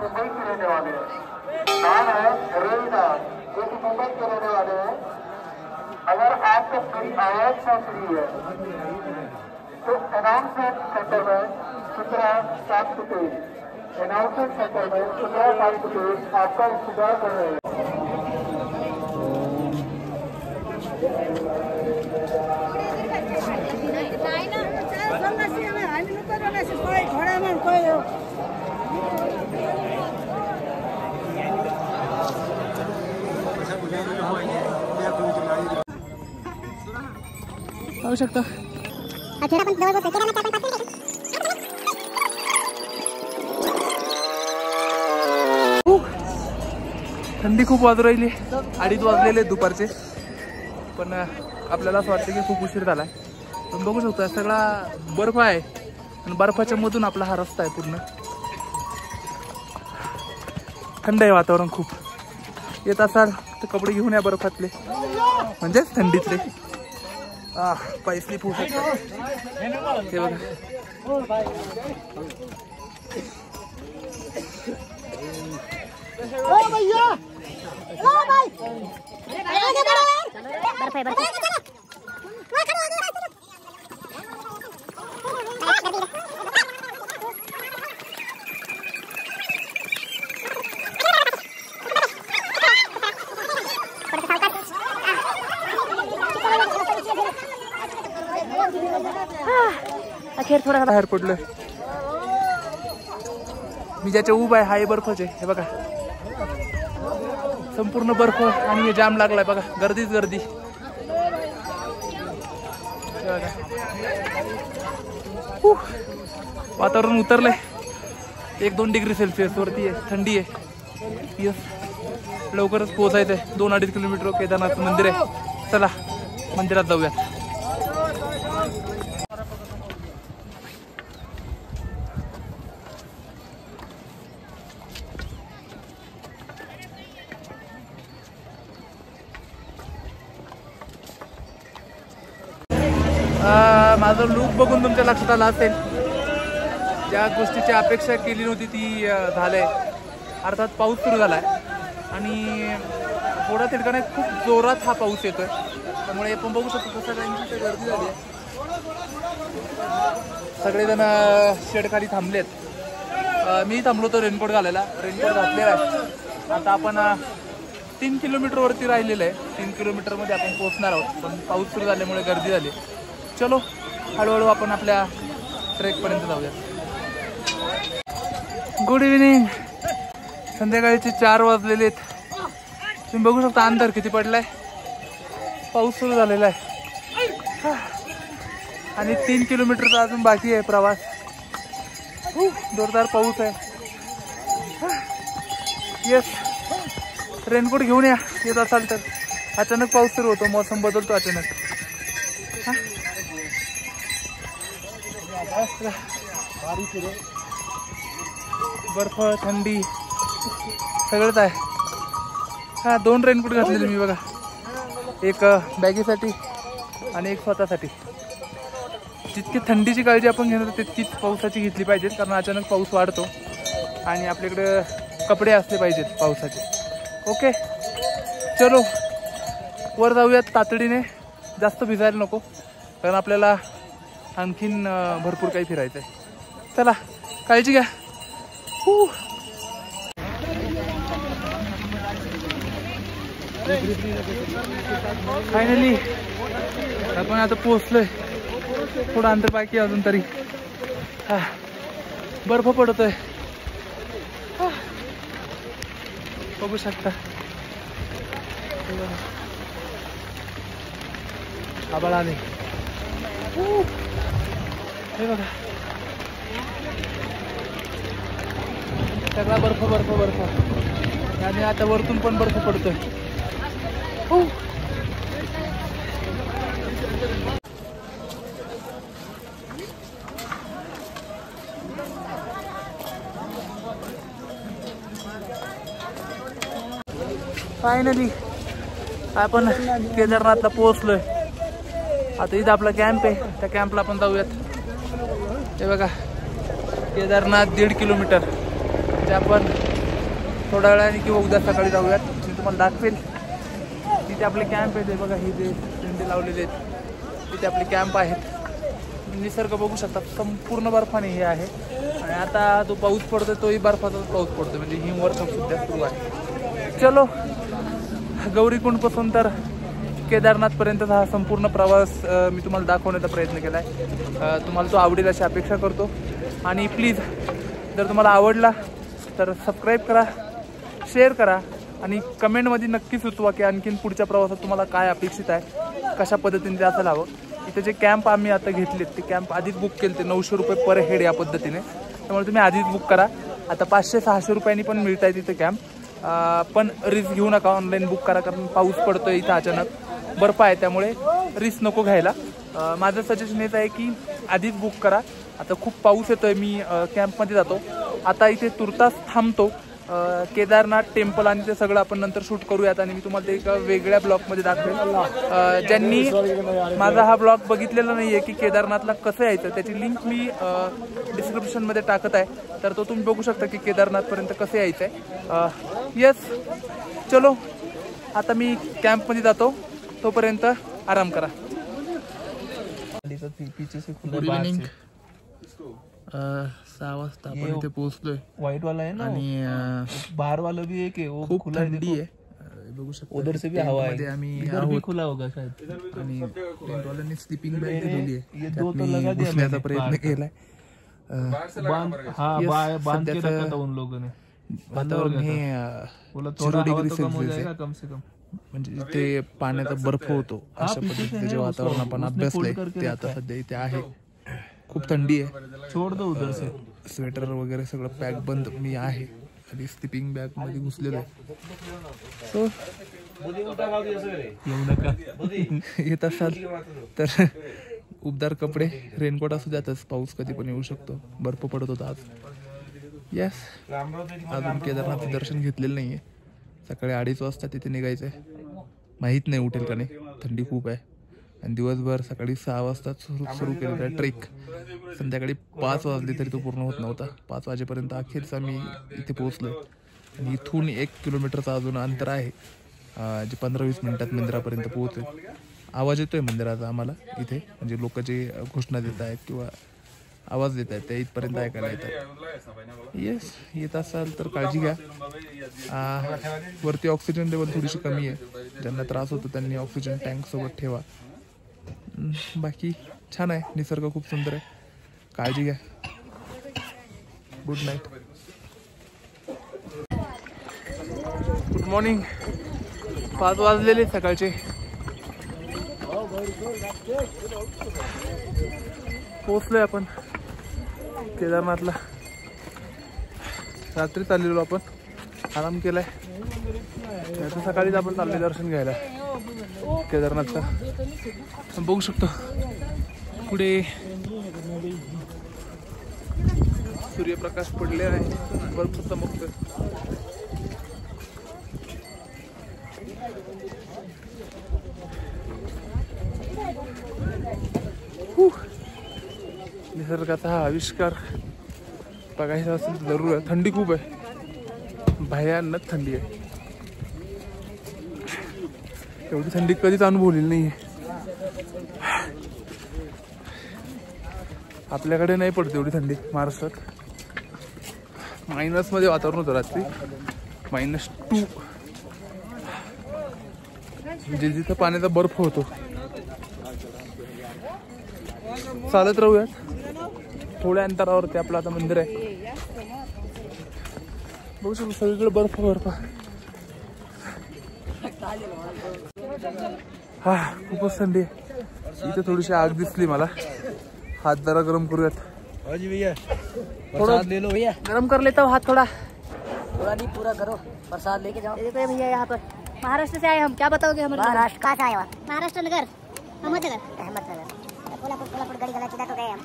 मुंबई के रहने वाले हैं। नाम है रवीना, जो कि मुंबई के रहने वाले हैं। अगर आपको मेरी आवाज पहुंच रही है तो अनाउंसमेंट सेंटर में 17-7 अनाउंसमेंट सेंटर में 17-7 आपका इंतजार कर रहे हैं। पाहू शकता थंडी खूप वाजू राहिली. 2:30 वाजलेले दुपारचे. पण आपल्याला असं वाटतं की खूप उशीर झालाय. पण बघू शकता सगळा बर्फ आहे आणि बर्फाच्या मधून आपला हा रस्ता आहे पूर्ण. थंड आहे वातावरण खूप. येत असाल तर कपडे घेऊन या बर्फातले, म्हणजेच थंडीतले. पाय स्लिप होऊ शकतात. हे बघा अखेर थोडा बाहेर पडलोय. मी ज्याच्या उभा आहे हा बर्फच आहे. हे बघा संपूर्ण बर्फ आणि हे जाम लागलाय बघा. गर्दीच गर्दी. वातावरण उतरलंय. 1-2 डिग्री सेल्सिअस वरती आहे. थंडी आहे. यस लवकरच पोहोचायचंय. 2-2.5 किलोमीटर केदारनाथ मंदिर आहे. चला मंदिरात जाऊयात. माझं लूक बघून तुमच्या लक्षात आलं असेल, ज्या गोष्टीची अपेक्षा केली नव्हती ती झालंय. अर्थात पाऊस सुरू झालाय आणि थोड्या ठिकाणी खूप जोरात हा पाऊस येतोय. त्यामुळे आपण बघू शकतो सगळ्यांची गर्दी झाली आहे. सगळेजण शेडखाली थांबलेत. मी थांबलो तो रेनकोट घालायला. रेनकोट घातलेला आहे. आता आपण 3 किलोमीटरवरती राहिलेलं आहे. 3 किलोमीटरमध्ये आपण पोहोचणार आहोत. पण पाऊस सुरू झाल्यामुळे गर्दी झाली. चलो हळूहळू आपण आपल्या ट्रेकपर्यंत जाऊया. Good evening. संध्याकाळचे 4 वाजलेले आहेत. तुम्ही बघू शकता अंधार किती पडलाय. पाऊस सुरू झालेला आहे आणि 3 किलोमीटरचा अजून बाकी आहे प्रवास. जोरदार पाऊस आहे. येस रेनकोट घेऊन या येत असाल तर. अचानक पाऊस सुरू होतो. मौसम बदलतो अचानक. बर्फ थंडी सगळंच आहे. 2 रेनकोट घातलेले मी बघा. एक बॅगीसाठी आणि एक स्वतःसाठी. जितकी थंडीची काळजी आपण घेणार तितकीच पावसाची घेतली पाहिजे. कारण अचानक पाऊस वाढतो आणि आपल्याकडे कपडे असले पाहिजेत पावसाचे. ओके चलो वर जाऊयात तातडीने. जास्त भिजायला नको कारण आपल्याला आणखीन भरपूर काही फिरायचं आहे. चला काळजी घ्या. फायनली आपण आता पोहोचलोय. थोडं अंतर बाकी अजून तरी. बर्फ पडतोय बघू शकता. आभाळ आले. हे बघा सगळा बर्फ बर्फ बर्फ आणि आता वरतून पण बर्फ पडतोय. फायनली आपण केदारनाथला पोहोचलोय. आता इथं आपला कॅम्प आहे. त्या कॅम्पला आपण जाऊयात. हे बघा केदारनाथ 1.5 किलोमीटर ते आपण थोड्या वेळाने किंवा उद्या सकाळी जाऊयात. मी तुम्हाला दाखवेल. तिथे आपले कॅम्प आहेत बघा, हे जे झेंडे लावलेले आहेत तिथे आपले कॅम्प आहेत. निसर्ग बघू शकता संपूर्ण बर्फाने हे आहे. आणि आता जो पाऊस पडतो तोही बर्फाचाच पाऊस पडतो, म्हणजे हिमवर्षाव सुद्धा सुरू आहे. चलो, गौरीकुंडपासून तर केदारनाथपर्यंतचा हा संपूर्ण प्रवास मी तुम्हाला दाखवण्याचा प्रयत्न केला आहे. तुम्हाला तो आवडेल अशी अपेक्षा करतो. आणि प्लीज जर तुम्हाला आवडला तर सबस्क्राईब करा, शेअर करा आणि कमेंटमध्ये नक्की सुचवा की आणखीन पुढच्या प्रवासात तुम्हाला काय अपेक्षित आहे, कशा पद्धतीने ते असायला हवं. इथे जे कॅम्प आम्ही आता घेतलेत ते कॅम्प आधीच बुक केले ते 900 रुपये पर हेड या पद्धतीने. त्यामुळे तुम्ही आधीच बुक करा. आता 500-600 रुपयांनी पण मिळत आहे तिथे कॅम्प. पण रिस्क घेऊ नका, ऑनलाईन बुक करा, कारण पाऊस पडतोय इथं अचानक, बर्फ आहे, त्यामुळे रिस्क नको घ्यायला. माझं सजेशन हेच आहे की आधीच बुक करा. आता खूप पाऊस येतोय, मी कॅम्पमध्ये जातो आता. इथे तुर्तास थांबतो. केदारनाथ टेम्पल आणि ते सगळं आपण नंतर शूट करूयात आणि मी तुम्हाला ते एका वेगळ्या ब्लॉगमध्ये दाखवेल. ज्यांनी माझा हा ब्लॉग बघितलेला नाही आहे की केदारनाथला कसं यायचं, त्याची लिंक मी डिस्क्रिप्शनमध्ये टाकत आहे, तर तो तुम्ही बघू शकता की केदारनाथपर्यंत कसं यायचं आहे. येस, चलो आता मी कॅम्पमध्ये जातो, तोपर्यंत आराम करा. Good evening. 6 वाजता आपण इथे पोहोचलोय. व्हाइट वाला है ना, आणि बाहर वाला भी है कि वो खूप खुला है, थंडी देखो. आहे, बघू शकता. उधर से भी हवा है, आम्ही इधर भी आहोत. खुला होगा शायद. आणि टेंटवाल्यांनी स्लीपिंग बॅग दिलेली आहे, ये त्यात दो तो मी लगा दिया घुसण्याचा मैंने प्रयत्न बाहर. केलाय. बांध हाँ Yes, बांध के सध्याचं रखा था उन लोगों ने. वातावरण हे बोला 0 थोड़ा हवा डिग्री तो कम हो सेल्सिअस जाएगा आहे, कम से कम. म्हणजे इथे पाण्याचा बर्फ होतो अशा पीछे से पद्धतीचे जे है वातावरण उसको, आपण उसने अभ्यासलंय fold करके ते रखा आता है. सध्या इथे आहे. खूप थंडी आहे. छोड़ दो उधर से. स्वेटर वगैरे सगळं पॅक बंद मी आहे आणि स्लीपिंग बॅग मध्ये घुसलेलो आहे. सो येत असाल तर उबदार कपडे, रेनकोट असू द्यातच, पाऊस कधी पण येऊ शकतो, बर्फ पडत होता आज. येस, अजून केदारनाथचं दर्शन घेतलेलं नाहीये. सकाळी 2:30 वाजता तिथे निघायचंय. माहीत नाही उठेल का नाही, थंडी खूप आहे. आणि दिवसभर सकाळी 6 वाजता सुरू केलेला ट्रेक संध्याकाळी 5 वाजले तरी तो पूर्ण होत नव्हता. 5 वाजेपर्यंत अखेरचा मी इथे पोहोचलोय. आणि इथून 1 किलोमीटरचं अजून अंतर आहे, जे 15-20 मिनिटात मंदिरापर्यंत पोहोचेल. आवाज येतोय मंदिराचा आम्हाला इथे, म्हणजे लोक जे घोषणा देत आहेत किंवा आवाज देत आहेत त्या इथपर्यंत ऐकायला येतात. येस, येत असाल तर काळजी घ्या. वरती ऑक्सिजन लेवल थोडीशी कमी आहे, ज्यांना त्रास होतो त्यांनी ऑक्सिजन टँक सोबत ठेवा. बाकी छान आहे, निसर्ग खूप सुंदर आहे. काळजी घ्या. Good night. Good morning. 5 वाजलेले सकाळचे. पोहोचलोय आपण केदारनाथला. रात्री चाललेलो आपण, आराम केलाय. आता सकाळीच आपण चालले दर्शन घ्यायला केदारनाथचं. बघू शकतो पुढे सूर्यप्रकाश पडले आहे, बर्फ चमकतोय. निसर्गाचा हा आविष्कार बघायचा असेल तर जरूर आहे. थंडी खूप आहे, भयानक थंडी आहे. एवढी थंडी कधीच अनुभवलेली नाही. आपल्याकडे नाही पडते एवढी थंडी महाराष्ट्रात. -मध्ये वातावरण होतं रात्री, -2, म्हणजे जिथं पाण्याचा बर्फ होतो. चालत राहूयात. थोड्या अंतरावरती आपलं आता मंदिर आहे. बघू शकतो सगळीकडे बर्फ. हा, खूपच थंडी आहे. इथे थोडीशी आग दिसली मला. हात जरा गरम करूयात. प्रसाद ले लो भैया. गरम कर लेता हूँ हाथ थोड़ा. पूरा नहीं पूरा करो, प्रसाद लेके जाओ. देखो भैया यहाँ पर महाराष्ट्र से आए हम, क्या बताओगे हमारे? महाराष्ट्र कहाँ से आए हो? महाराष्ट्र नगर, अहमदनगर. कोल्हापुर कोल्हापुर गली गला सीधा तो गए हम.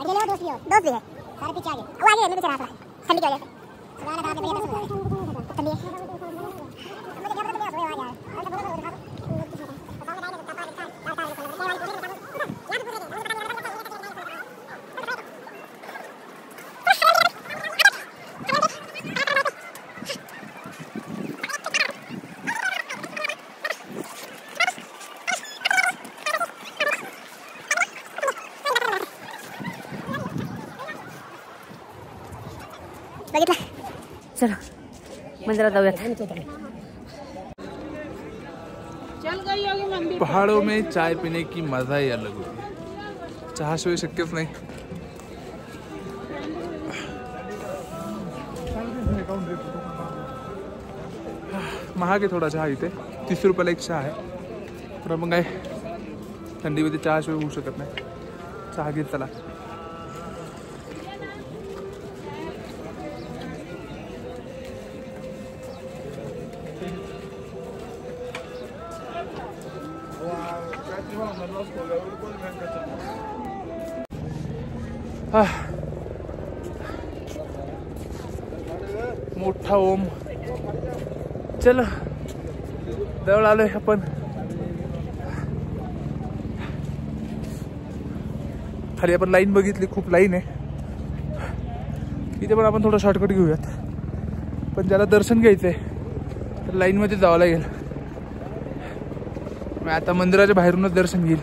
आगे ले आओ, दोस्त भी है. सारे पीछे आगे. वो आगे मेरे पीछे रहा. ठंडी की वजह से. सुबह रात में ठंडी है. चलो मंदिरात जाऊयात. पहाड़ों में चाय पीने की मजा ही अलग होती है. चहाशिवाय शक्यच नाही. महाग आहे थोडा चहा इथे. 30 रुपयाला एक चहा आहे. तर मग काय थंडीमध्ये चहाशिवाय होऊ शकत नाही. चहा घेत चला. मोठा ओम. चल जवळ आलोय आपण. खाली आपण लाईन बघितली, खूप लाईन आहे. इथे पण आपण थोडं शॉर्टकट घेऊयात. पण ज्याला दर्शन घ्यायचंय तर लाईनमध्ये जावं लागेल. मी आता मंदिराच्या बाहेरूनच दर्शन घेईल.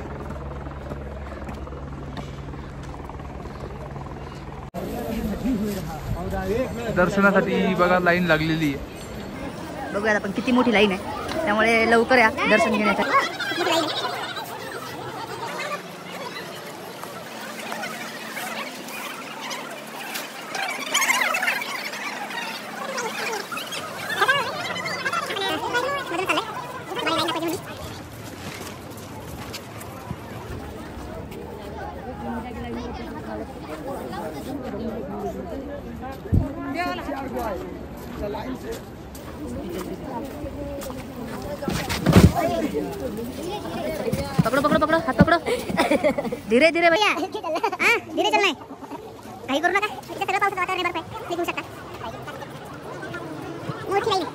दर्शनासाठी बघा लाईन लागलेली आहे. बघूयात आपण किती मोठी लाईन आहे. त्यामुळे लवकर या दर्शन घेण्यासाठी. पकड़ो पकड़ो पकड़ो, हाथ पकड़ो. धीरे धीरे भैया. हाँ धीरे चलना है. काही करू नका. इथे सगळं पावसाचं वातावरण आहे. बर्फ आहे. निघू शकता. मोठी लाईन.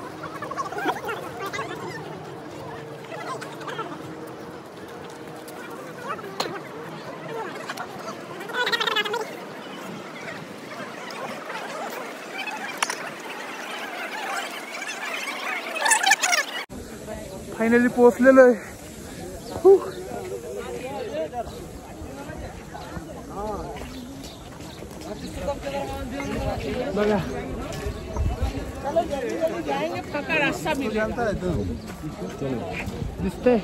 फायनली पोहोचलेलो आहे. बघा दिसतंय.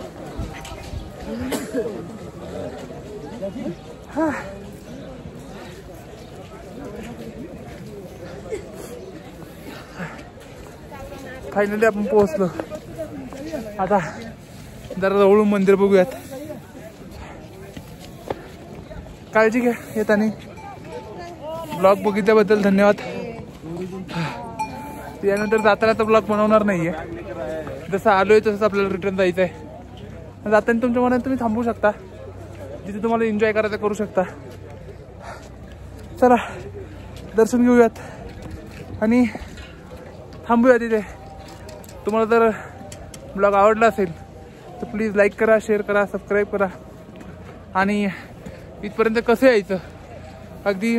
फायनली आपण पोहोचलो. आता जरा जवळून मंदिर बघूयात. काळजी घ्या येताना. ब्लॉग बघितल्याबद्दल धन्यवाद. त्यानंतर जाताना तर ब्लॉग बनवणार नाहीये. जसं आलोय तसंच आपल्याला रिटर्न जायचं आहे. जाताना तुमच्या मनात तुम्ही थांबू शकता. जिथे तुम्हाला एन्जॉय करायचं करू शकता. चला दर्शन घेऊयात आणि थांबूया तिथे. तुम्हाला जर ब्लॉग आवडला असेल तर प्लीज लाईक करा, शेअर करा, सबस्क्राईब करा. आणि इथपर्यंत कसं यायचं, अगदी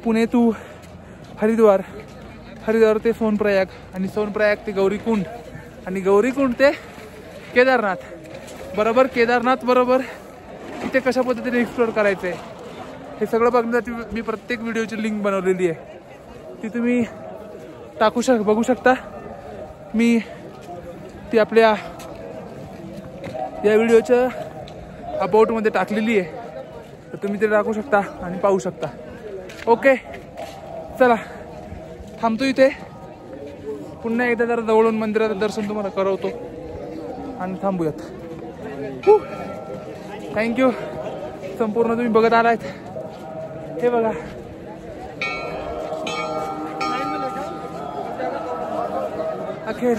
पुणे टू हरिद्वार, हरिद्वार ते सोनप्रयाग, आणि सोनप्रयाग ते गौरीकुंड, आणि गौरीकुंड ते केदारनाथ. बरोबर केदारनाथ बरोबर इथे कशा पद्धतीने एक्सप्लोअर करायचं आहे हे सगळं बघण्यासाठी मी प्रत्येक व्हिडिओची लिंक बनवलेली आहे. ती तुम्ही बघू शकता. मी ती आपल्या या व्हिडिओच्या अबाउटमध्ये टाकलेली आहे. तर तुम्ही ते टाकू शकता आणि पाहू शकता. ओके चला थांबतो इथे. पुन्हा एकदा जरा जवळून मंदिराचं दर्शन तुम्हाला करवतो आणि थांबूयात. थँक्यू. संपूर्ण तुम्ही बघत आलात. हे बघा अखेर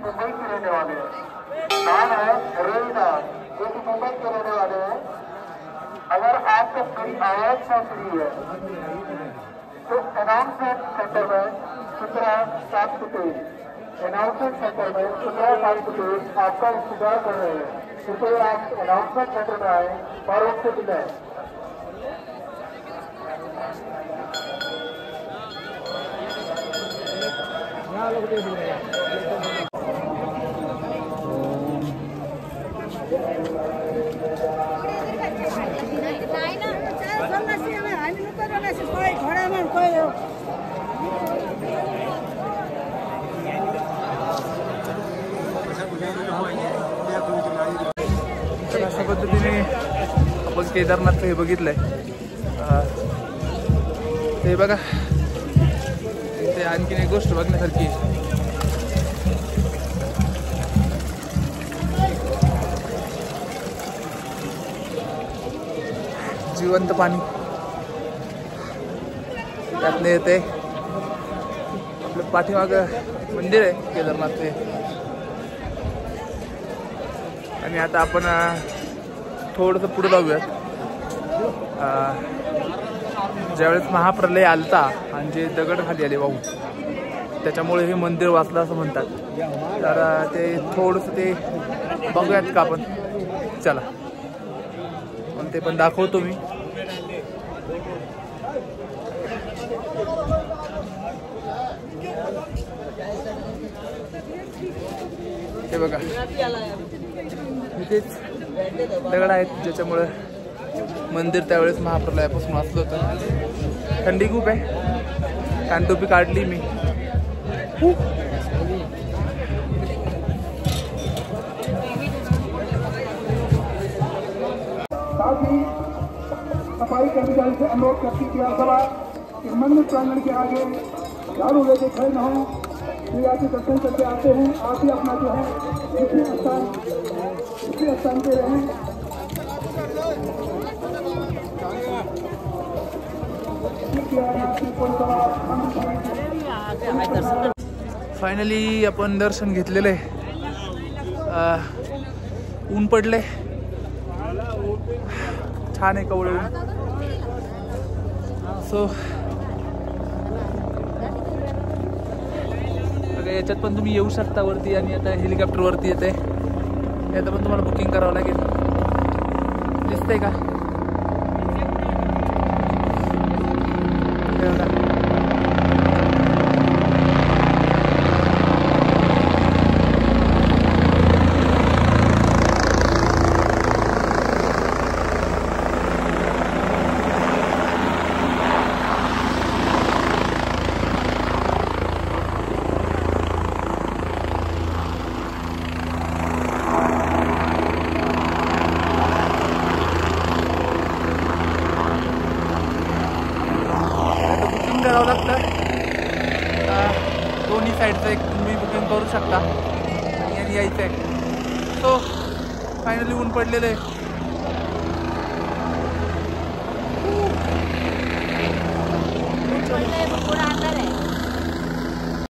मुंबई के रहने वाले हैं. नाम है रविदास, जो कि मुंबई के रहने वाले हैं. अगर आपको मेरी आवाज सुन रही है तो अनाउंसमेंट सेंटर में 17 7 अनाउंसमेंट सेंटर में 17 7 आपका इंतजार कर रहे हैं. कृपया आप अनाउंसमेंट सेंटर में आए और उससे मिलाएं। तर अशा पद्धतीने आपण केदारनाथ हे बघितलंय. हे बघा इथे आणखीन एक गोष्ट बघण्यासारखी आहे. जिवंत पाणी त्यातनं येते. आपलं पाठीमागं मंदिर आहे केदारनाथ ते. आणि आता आपण थोडंसं पुढे जाऊयात. ज्यावेळेस महाप्रलय आलता आणि जे दगड खाली आले वाहून त्याच्यामुळे हे मंदिर वाचलं असं म्हणतात. तर ते थोडंसं ते बघूयात का आपण. चला पण ते पण दाखवतो मी. हे बघा इथेच दगड आहेत ज्याच्यामुळे मंदिर त्यावेळेस महाप्रलयापासून वाचलं होतं. थंडी खूप आहे. कानटोपी काढली मी. साथ ही सफाई कर्मचारी से अनुरोध करती कि आप सभा इस मंदिर प्रांगण के आगे झाड़ू लेके खड़े न हों. श्री आके दर्शन करके आते हैं. आप ही अपना जो है इसी स्थान पे रहें. फायनली आपण दर्शन घेतलेलं आहे. ऊन पडले. छान आहे कवळे ऊन. सो याच्यात पण तुम्ही येऊ शकता वरती. आणि आता हेलिकॉप्टर वरती येते. याचं पण तुम्हाला बुकिंग करावं लागेल. दिसतंय का? करावं लागतं. दोन्ही साईडचं एक तुम्ही बुकिंग करू शकता. आणि यायचं आहे. सो फायनली ऊन पडलेलं आहे.